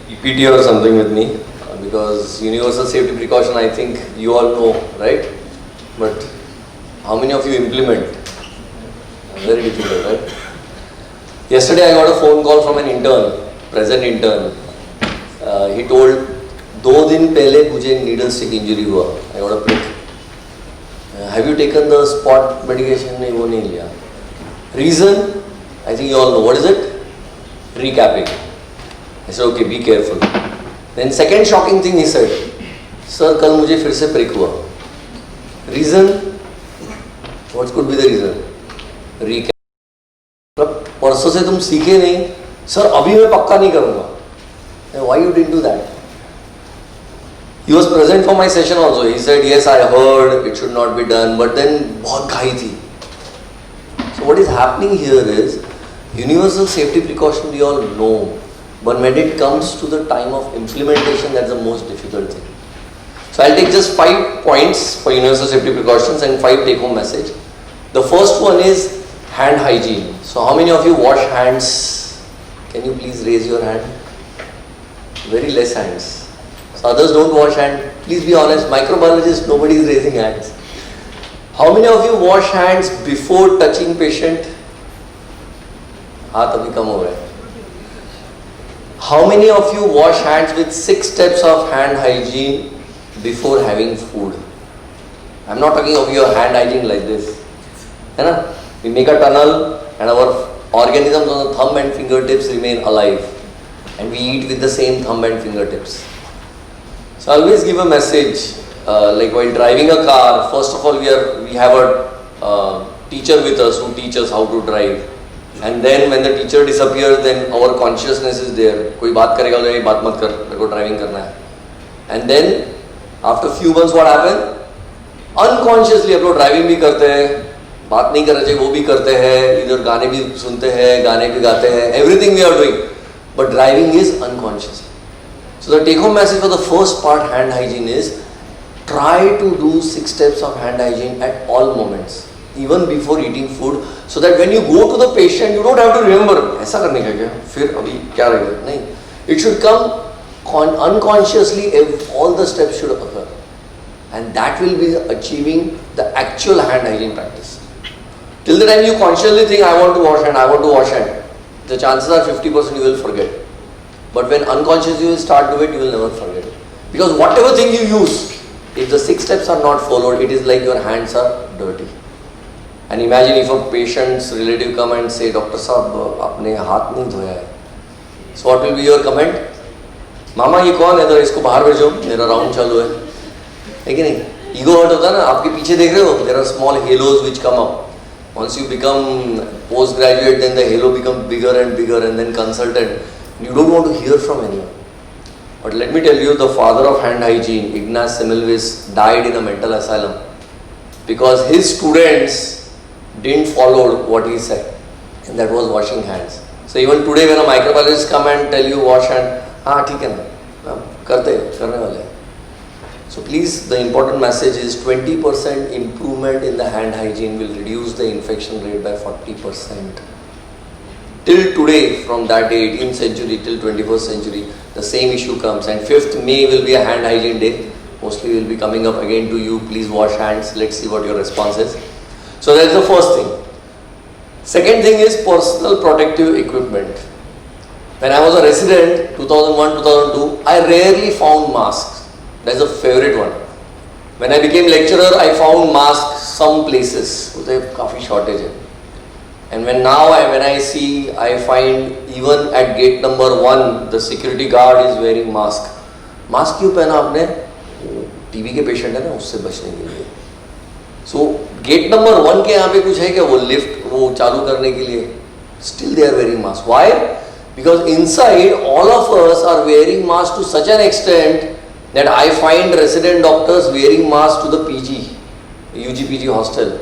PPT or something with me because universal safety precaution, I think you all know, right? But how many of you implement? Very difficult, right? Yesterday I got a phone call from an intern, present intern. He told, 2 दिन पहले मुझे needle stick injury हुआ. I got a prick. Have you taken the spot medication? नहीं, वो नहीं लिया. Reason? I think you all know. What is it? Recapping. I said, okay, be careful. Then second shocking thing he said, sir, कल मुझे फिर से prick हुआ. Reason? What could be the reason? Recap. परसों से तुम सीखे नहीं, सर अभी मैं पक्का नहीं करूँगा. Why you didn't do that? He was present for my session also. He said, yes, I heard it should not be done, but then बहुत घाई थी. So what is happening here is, universal safety precaution we all know, but when it comes to the time of implementation, that's the most difficult thing. So I'll take just 5 points for universal safety precautions and 5 take-home message. The first one is hand hygiene. So how many of you wash hands? Can you please raise your hand? Very less hands. So others don't wash hands. Please be honest, microbiologists, nobody is raising hands. How many of you wash hands before touching patient? हाथ अभी कम हो गए. How many of you wash hands with 6 steps of hand hygiene before having food? I'm not talking of your hand hygiene like this. है ना? We make a tunnel and our organisms on the thumb and fingertips remain alive. And we eat with the same thumb and fingertips. So I always give a message, like while driving a car, first of all we have a teacher with us who teaches how to drive. And then when the teacher disappears, then our consciousness is there. कोई बात करेगा तो ये बात मत कर, मेरे को driving करना है. And then after few months what happen? Unconsciously हम लोग driving भी करते हैं, बात नहीं करना चाहिए वो भी करते हैं, इधर गाने भी सुनते हैं, गाने भी गाते हैं, everything we are doing. But driving is unconscious. So the take-home message for the first part, hand hygiene, is try to do 6 steps of hand hygiene at all moments, even before eating food, so that when you go to the patient, you don't have to remember, ऐसा करने का क्या, फिर अभी क्या रहेगा, नहीं. It should come unconsciously, all the steps should occur. And that will be achieving the actual hand hygiene practice. Till the time you consciously think, I want to wash hand, I want to wash hand, the chances are 50% you will forget. But when unconsciously you will start to it, you will never forget it. Because whatever thing you use, if the 6 steps are not followed, it is like your hands are dirty. And imagine if a patient's relative come and say, Doctor Saab, आपने हाथ नहीं धोया है. So what will be your comment? मामा ये कौन है, तो इसको बाहर भेजो, मेरा राउंड चालू है कि नहीं? Ego hurt होता है ना, आपके पीछे देख रहे हो, there are small halos which come up. Once you become postgraduate, then the halo becomes bigger and bigger, and then consultant. You don't want to hear from anyone. But let me tell you, the father of hand hygiene, Ignaz Semmelweis, died in a mental asylum because his students didn't follow what he said, and that was washing hands. So even today when a microbiologist come and tell you wash hand, हाँ ठीक है ना, करने वाले हैं. So please, the important message is 20% improvement in the hand hygiene will reduce the infection rate by 40%. Till today, from that day, 18th century till 21st century, the same issue comes. And 5th May will be a hand hygiene day. Mostly will be coming up again to you. Please wash hands. Let's see what your response is. So that's the first thing. Second thing is personal protective equipment. When I was a resident, 2001-2002, I rarely found masks. That's a favorite one. When I became lecturer, I found masks some places. उससे काफी shortage है. And when I see, I find even at gate number 1, the security guard is wearing mask. Mask क्यों पहना आपने? TB के patient है ना, उससे बचने के लिए. So gate number 1 के यहाँ पे कुछ है क्या, वो लिफ्ट वो चालू करने के लिए? Still they are wearing mask. Why? Because inside all of us are wearing mask to such an extent that I find resident doctors wearing mask to the PG, UGPG hostel,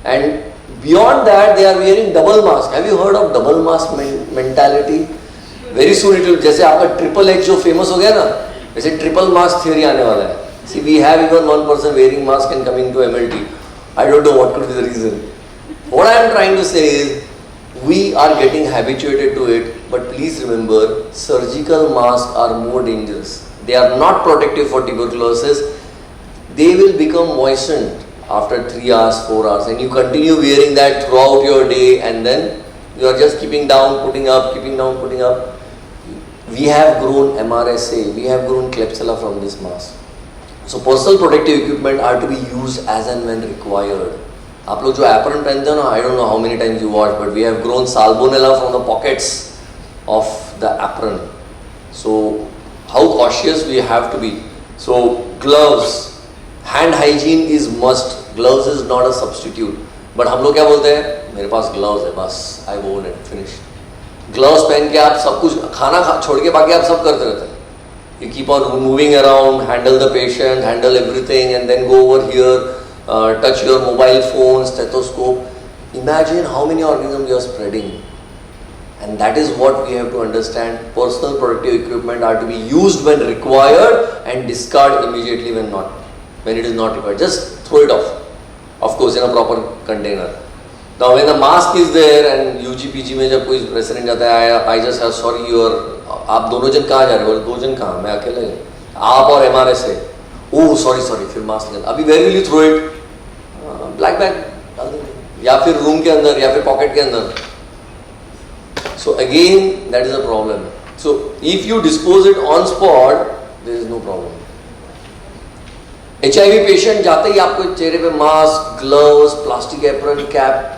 and beyond that they are wearing double mask. Have you heard of double mask mentality? Very soon it will, जैसे आपका triple H जो famous हो गया ना, वैसे triple mask theory आने वाला है. See, we have even one person wearing mask and coming to MLT. I don't know what could be the reason. What I am trying to say is, We are getting habituated to it, but please remember, surgical masks are more dangerous. They are not protective for tuberculosis. They will become moistened after 3 hours, 4 hours, and you continue wearing that throughout your day, and then you are just keeping down, putting up, keeping down, putting up. We have grown MRSA, we have grown Klebsiella from this mask. So personal protective equipment are to be used as and when required. आप लोग जो apron पहनते हो ना, I don't know how many times you wash, but we have grown salmonella from the pockets of the apron. So how cautious we have to be. So gloves, hand hygiene is must. Gloves is not a substitute. But हम लोग क्या बोलते हैं? मेरे पास gloves है बस, I won it, finished. Gloves पहन के आप सब कुछ खाना छोड़ के बाकी आप सब करते रहते हैं. You keep on moving around, handle the patient, handle everything, and then go over here. Touch your mobile phone, stethoscope. Imagine how many organisms you are spreading. And that is what we have to understand. Personal protective equipment are to be used when required and discard immediately when it is not required. Just throw it off. Of course, in a proper container. Now when the mask is there and UGPG में जब कोई resident जाता है, I just have sorry आप दोनों जन कहाँ जा रहे हो? 2 जन कहाँ? मैं अकेले आप और MRSA. Oh sorry फिर मास्क निकाल. अभी where will you throw it? Black bag या फिर रूम के अंदर या फिर पॉकेट के अंदर. So again that is a problem. So if you dispose it on spot, there is no problem. HIV patient जाते ही आपको चेहरे पे mask, gloves, plastic apron, cap,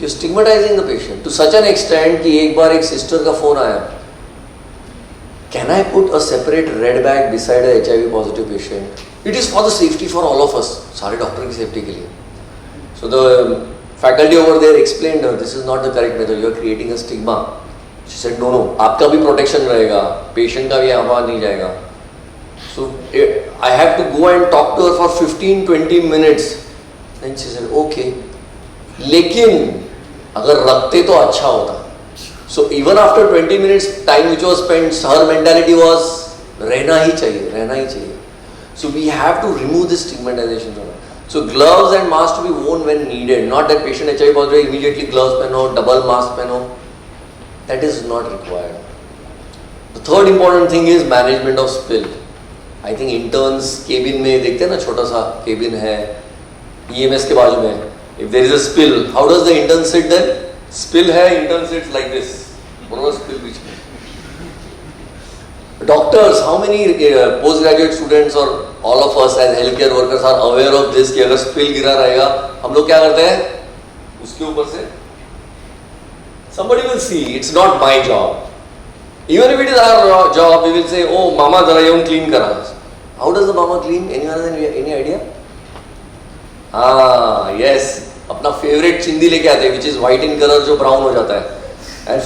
you stigmatising the patient to such an extent कि एक बार एक sister का फोन आया, can I put a separate red bag beside a HIV positive patient? It is for the safety for all of us, सारे doctor की safety के लिए. So the faculty over there explained her, this is not the correct method, you are creating a stigma. She said no, आपका भी protection रहेगा, patient का भी यहाँ नहीं जाएगा. So I have to go and talk to her for 15-20 minutes. Then she said okay. लेकिन अगर रखते तो अच्छा होता. So even after 20 minutes time which was spent, her mentality was रहना ही चाहिए. So we have to remove this stigmatization from her. So gloves and masks to be worn when needed, not that patient HIV positive immediately gloves पहनो, double mask पहनो. That is not required. The third important thing is management of spill. I think interns cabin में देखते हैं ना, छोटा सा cabin है EMS के बाजू में. If there is a spill, how does the intern sit then? Spill है, intern sits like this. बराबर spill बीच में. Doctors, how many postgraduate students or all of us as healthcare workers are aware of this कि अगर spill गिरा रहेगा हम लोग क्या करते हैं? उसके ऊपर से somebody will see. It's not my job. Even if it is our job, we will say, oh mama जरा ये clean करा. How does the mama clean? Anyone has any idea? Yes, अपना favorite चिंदी लेके आते हैं, which is white in color जो brown हो जाता है, and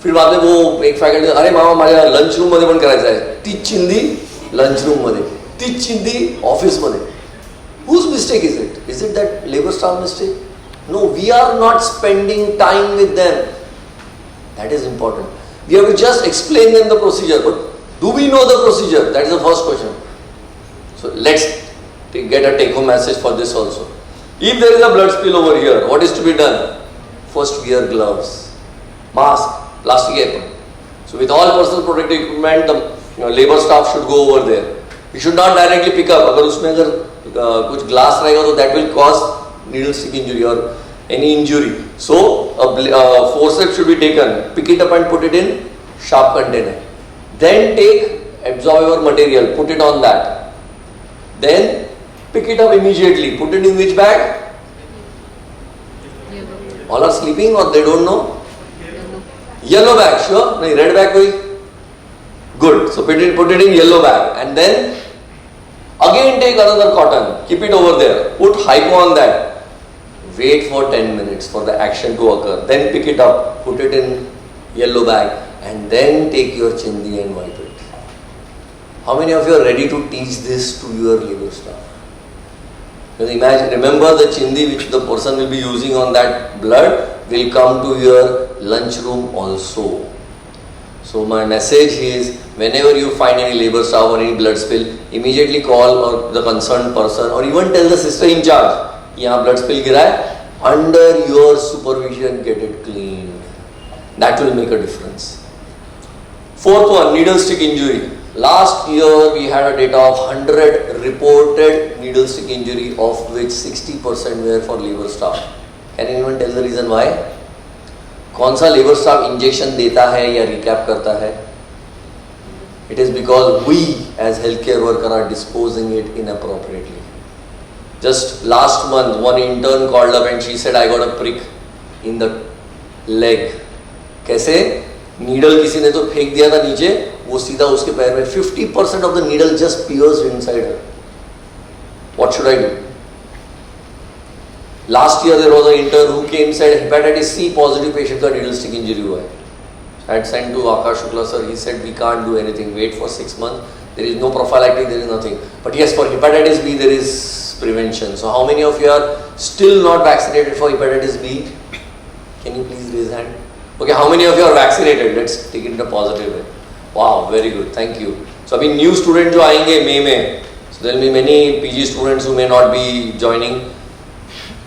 फिर बाद में वो एक फैकल्टी, अरे मामा माझ्या लंच रूम मध्ये पण करायचं आहे, तीच चिंदी लंच रूम मध्ये, तीच चिंदी ऑफिस मध्ये. Whose mistake is it? Is it that labor staff mistake? No, we are not spending time with them. That is important. We have to just explain them the procedure. But do we know the procedure? That is the first question. So let's get a take-home message for this also. If there is a blood spill over here, what is to be done? First, wear gloves, mask, plastic apron. So with all personal protective equipment, the labor staff should go over there. You should not directly pick up. अगर उसमें अगर कुछ glass रहेगा तो that will cause needle stick injury or any injury. So a forceps should be taken. Pick it up and put it in sharp container. Then take absorbable material, put it on that. Then pick it up immediately. Put it in which bag? All are sleeping or they don't know? Yellow bag, sure? No, red bag koi? Good. So put it in yellow bag and then again take another cotton. Keep it over there. Put hypo on that. Wait for 10 minutes for the action to occur. Then pick it up. Put it in yellow bag and then take your chindi and wipe it. How many of you are ready to teach this to your labor staff? Because imagine, remember the chindi which the person will be using on that blood will come to your lunchroom also. So my message is, whenever you find any labor staff or any blood spill, immediately call or the concerned person or even tell the sister in charge, यहाँ blood spill गिरा है, under your supervision, get it cleaned. That will make a difference. Fourth one, needle stick injury. Last year we had a data of 100 reported needle stick injury, of which 60% were for liver staff. Can anyone tell the reason why? कौन सा liver staff injection देता है या recap करता है? It is because we as healthcare workers are disposing it inappropriately. Just last month, one intern called up and she said, I got a prick in the leg. कैसे? Needle किसी ने तो फेंक दिया था नीचे, वो सीधा उसके पैर में 50% of the needle just pierced inside her. What should I do? Last year there was an intern who came said hepatitis C positive patient का needle stick injury हुआ है. I had sent to Akash Shukla sir. He said we can't do anything. Wait for 6 months. There is no prophylactic. There is nothing. But yes, for hepatitis B there is prevention. So how many of you are still not vaccinated for hepatitis B? Can you please raise hand? Okay, how many of you are vaccinated? Let's take it in a positive way. Wow, very good. Thank you. So अभी new student जो आएंगे मई में, so there will be many PG students who may not be joining.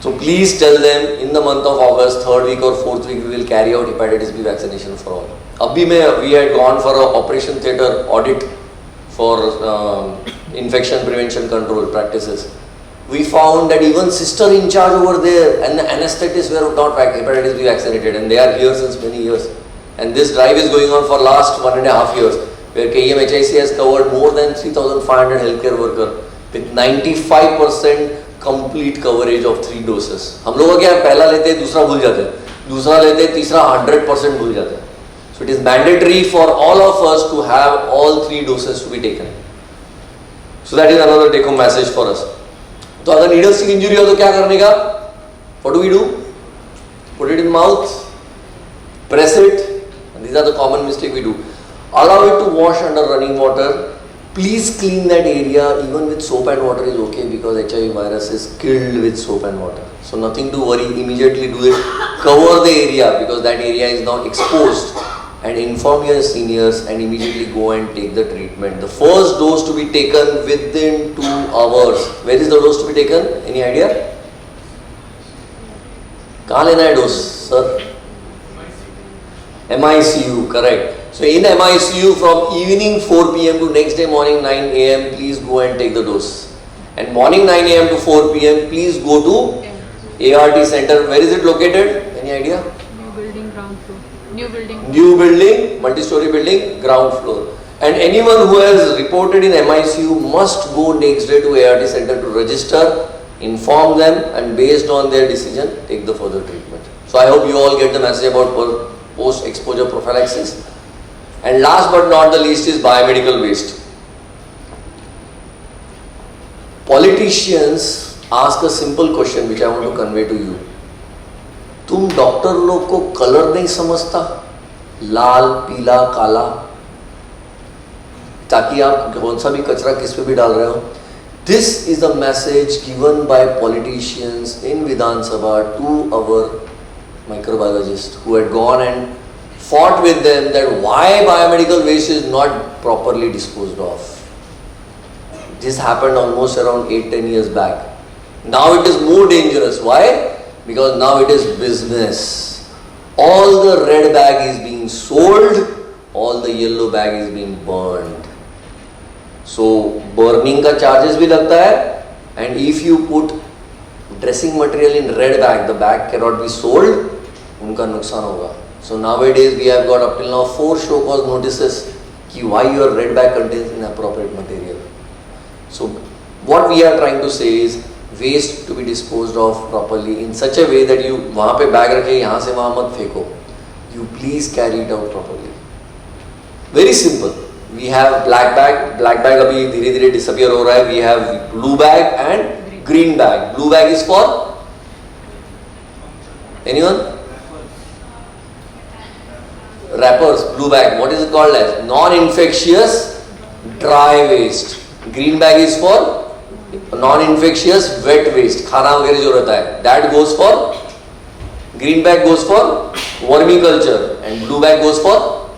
So please tell them in the month of August, 3rd week or 4th week, we will carry out hepatitis B vaccination for all. अभी में we had gone for a operation theatre audit for infection prevention control practices. We found that even sister in charge over there and the anesthetists were not hepatitis B vaccinated, and they are here since many years. And this drive is going on for last 1.5 years, where KEMHIC has covered more than 3,500 healthcare workers with 95% complete coverage of 3 doses. हम लोग क्या पहला लेते हैं दूसरा भूल जाते हैं, दूसरा लेते हैं तीसरा 100% भूल जाते हैं. So it is mandatory for all of us to have all 3 doses to be taken. So that is another take home message for us. तो अगर नीडल स्टिक इंजरी हो तो क्या करने का? What do we do? Put it in mouth, press it. And these are the common mistake we do. Allow it to wash under running water. Please clean that area. Even with soap and water is okay, because HIV virus is killed with soap and water. So nothing to worry. Immediately do it. Cover the area because that area is not exposed. And inform your seniors and immediately go and take the treatment. The first dose to be taken within 2 hours. Where is the dose to be taken? Any idea? कहाँ लेना है dose, sir? MICU, correct. So in MICU from evening 4 p.m. to next day morning 9 a.m. please go and take the dose. And morning 9 a.m. to 4 p.m. please go to ART center. Where is it located? Any idea? New building, ground floor. New building, multi-story building, ground floor. And anyone who has reported in MICU must go next day to ART center to register, inform them, and based on their decision, take the further treatment. So I hope you all get the message about post-exposure prophylaxis. And last but not the least is biomedical waste. Politicians ask a simple question which I want to convey to you. तुम doctor लोग को colour नहीं समझता, लाल पीला काला, ताकि आप कौन सा भी कचरा किस पे भी डाल रहे हो. This is the message given by politicians in Vidhan Sabha to our microbiologists who had gone and fought with them that why biomedical waste is not properly disposed of. This happened almost around 8-10 years back. Now it is more dangerous. Why? Because now it is business. All the red bag is being sold, all the yellow bag is being burned. So burning का charges भी लगता है, and if you put dressing material in red bag, the bag cannot be sold, उनका नुकसान होगा. So nowadays we have got up till now 4 show cause notices कि why your red bag contains inappropriate material. So what we are trying to say is waste to be disposed of properly in such a way that you वहाँ पे bag रखे यहाँ से वहाँ मत फेंको. You please carry it out properly. Very simple. We have black bag अभी धीरे धीरे disappear हो रहा है. We have blue bag and green bag. Blue bag is for anyone? Wrappers. Blue bag. What is it called as? Non-infectious dry waste. Green bag is for non-infectious wet waste, खाना वगैरह जो रहता है, that goes for, green bag goes for vermiculture and blue bag goes for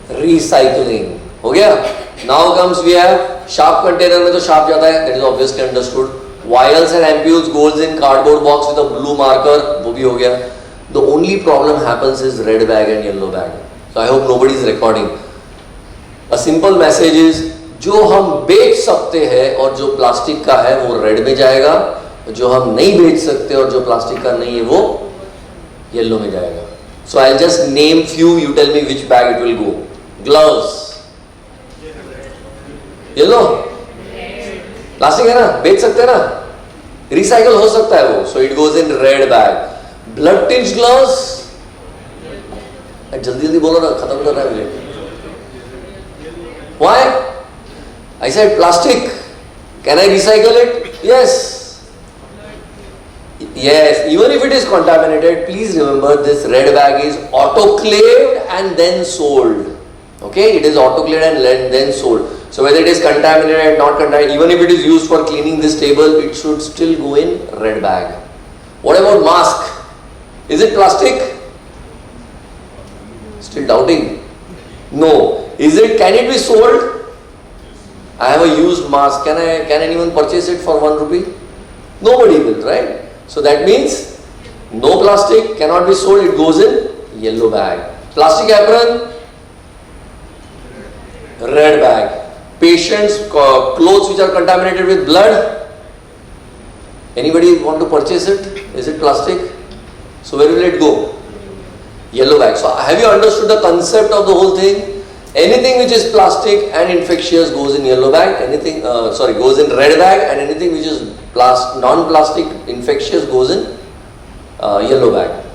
recycling. हो गया? Now comes we have sharp container में तो sharp जाता है, that is obviously understood. Vials and ampules goes in cardboard box with a blue marker, वो भी हो गया. The only problem happens is red bag and yellow bag. So I hope nobody is recording. A simple message is, जो हम बेच सकते हैं और जो प्लास्टिक का है वो रेड में जाएगा, जो हम नहीं बेच सकते और जो प्लास्टिक का नहीं है वो येलो में जाएगा. So I'll just name few, you tell me which bag it will go. Gloves, yellow, plastic है ना, बेच सकते हैं ना, रिसाइकल हो सकता है वो, so it goes in red bag. Blood tinged gloves, जल्दी जल्दी बोलो ना, खत्म कर रहा है मुझे. Why? I said plastic. Can I recycle it? Yes. Yes, even if it is contaminated, please remember this red bag is autoclaved and then sold. Okay, it is autoclaved and then sold. So whether it is contaminated, not contaminated, even if it is used for cleaning this table, it should still go in red bag. What about mask? Is it plastic? Still doubting? No. Can it be sold? I have a used mask. Can anyone purchase it for 1 rupee? Nobody will, right? So that means no plastic, cannot be sold, it goes in yellow bag. Plastic apron, red bag. Patients' clothes which are contaminated with blood, anybody want to purchase it? Is it plastic? So where will it go? Yellow bag. So have you understood the concept of the whole thing? Anything which is plastic and infectious goes in yellow bag, goes in red bag, and anything which is non-plastic infectious goes in yellow bag.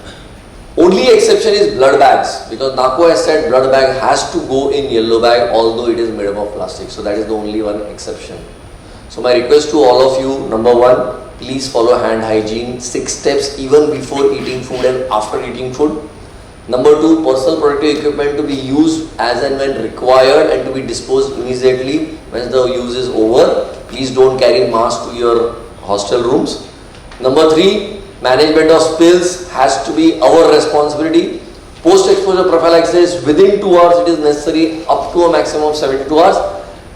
Only exception is blood bags, because NACO has said blood bag has to go in yellow bag although it is made up of plastic. So that is the only one exception. So my request to all of you, number 1, please follow hand hygiene, 6 steps even before eating food and after eating food. Number 2, personal protective equipment to be used as and when required and to be disposed immediately when the use is over. Please don't carry mask to your hostel rooms. Number 3, management of spills has to be our responsibility. Post-exposure prophylaxis within 2 hours it is necessary, up to a maximum of 72 hours.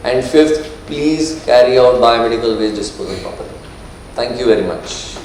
And 5th, please carry out biomedical waste disposal properly. Thank you very much.